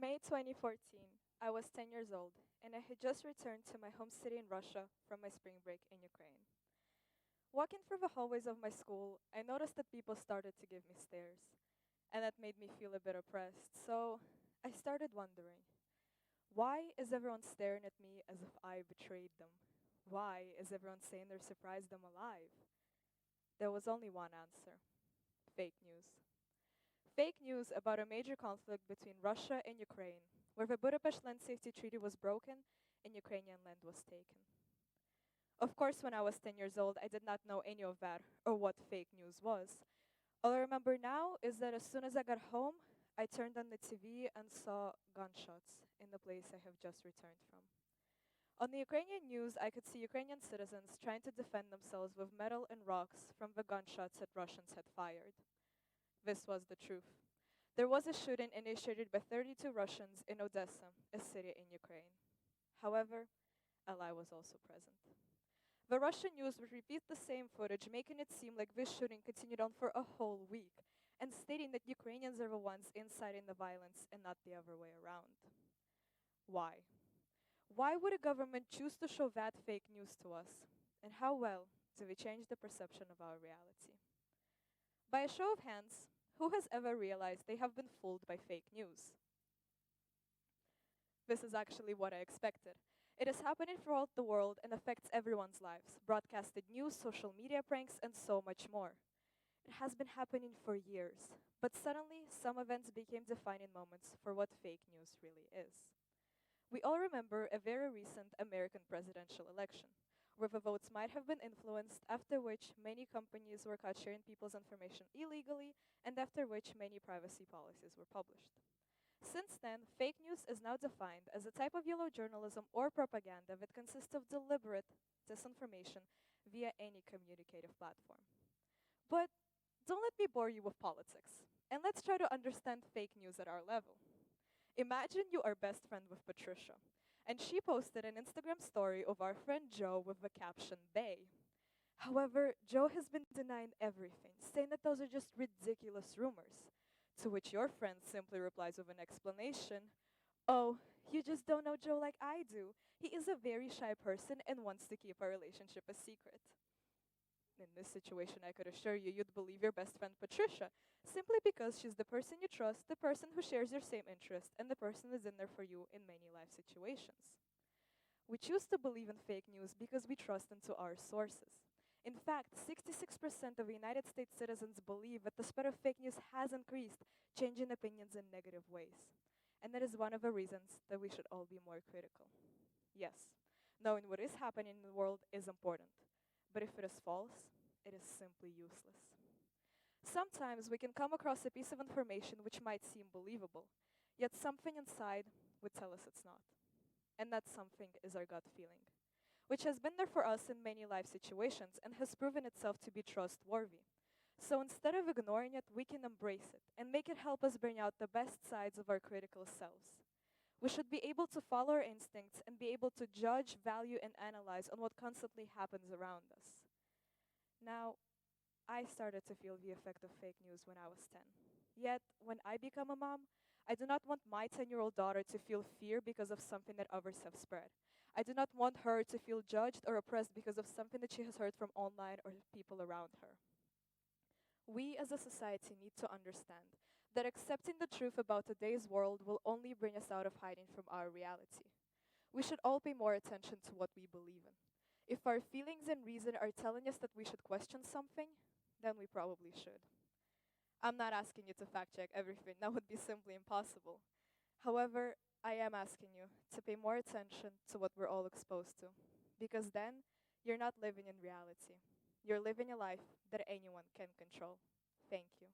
May 2014, I was 10 years old, and I had just returned to my home city in Russia from my spring break in Ukraine. Walking through the hallways of my school, I noticed that people started to give me stares, and that made me feel a bit oppressed. So I started wondering, why is everyone staring at me as if I betrayed them? Why is everyone saying they're surprised I'm alive? There was only one answer: fake news. Fake news about a major conflict between Russia and Ukraine, where the Budapest Land Safety Treaty was broken and Ukrainian land was taken. Of course, when I was 10 years old, I did not know any of that or what fake news was. All I remember now is that as soon as I got home, I turned on the TV and saw gunshots in the place I have just returned from. On the Ukrainian news, I could see Ukrainian citizens trying to defend themselves with metal and rocks from the gunshots that Russians had fired. This was the truth. There was a shooting initiated by 32 Russians in Odessa, a city in Ukraine. However, a lie was also present. The Russian news would repeat the same footage, making it seem like this shooting continued on for a whole week, and stating that Ukrainians are the ones inciting the violence and not the other way around. Why? Why would a government choose to show that fake news to us? And how well do we change the perception of our reality? By a show of hands, who has ever realized they have been fooled by fake news? This is actually what I expected. It is happening throughout the world and affects everyone's lives: broadcasted news, social media pranks, and so much more. It has been happening for years, but suddenly some events became defining moments for what fake news really is. We all remember a very recent American presidential election, where the votes might have been influenced, after which many companies were caught sharing people's information illegally, and after which many privacy policies were published. Since then, fake news is now defined as a type of yellow journalism or propaganda that consists of deliberate disinformation via any communicative platform. But don't let me bore you with politics, and let's try to understand fake news at our level. Imagine you are best friend with Patricia, and she posted an Instagram story of our friend Joe with the caption "Bay." However, Joe has been denying everything, saying that those are just ridiculous rumors. To which your friend simply replies with an explanation: "Oh, you just don't know Joe like I do. He is a very shy person and wants to keep our relationship a secret." In this situation, I could assure you, you'd believe your best friend Patricia, simply because she's the person you trust, the person who shares your same interest, and the person who's in there for you in many life situations. We choose to believe in fake news because we trust into our sources. In fact, 66% of United States citizens believe that the spread of fake news has increased, changing opinions in negative ways. And that is one of the reasons that we should all be more critical. Yes, knowing what is happening in the world is important, but if it is false, it is simply useless. Sometimes we can come across a piece of information which might seem believable, yet something inside would tell us it's not. And that something is our gut feeling, which has been there for us in many life situations and has proven itself to be trustworthy. So instead of ignoring it, we can embrace it and make it help us bring out the best sides of our critical selves. We should be able to follow our instincts and be able to judge, value, and analyze on what constantly happens around us. Now, I started to feel the effect of fake news when I was 10. Yet, when I become a mom, I do not want my 10-year-old daughter to feel fear because of something that others have spread. I do not want her to feel judged or oppressed because of something that she has heard from online or people around her. We as a society need to understand that accepting the truth about today's world will only bring us out of hiding from our reality. We should all pay more attention to what we believe in. If our feelings and reason are telling us that we should question something, then we probably should. I'm not asking you to fact check everything, that would be simply impossible. However, I am asking you to pay more attention to what we're all exposed to, because then you're not living in reality. You're living a life that anyone can control. Thank you.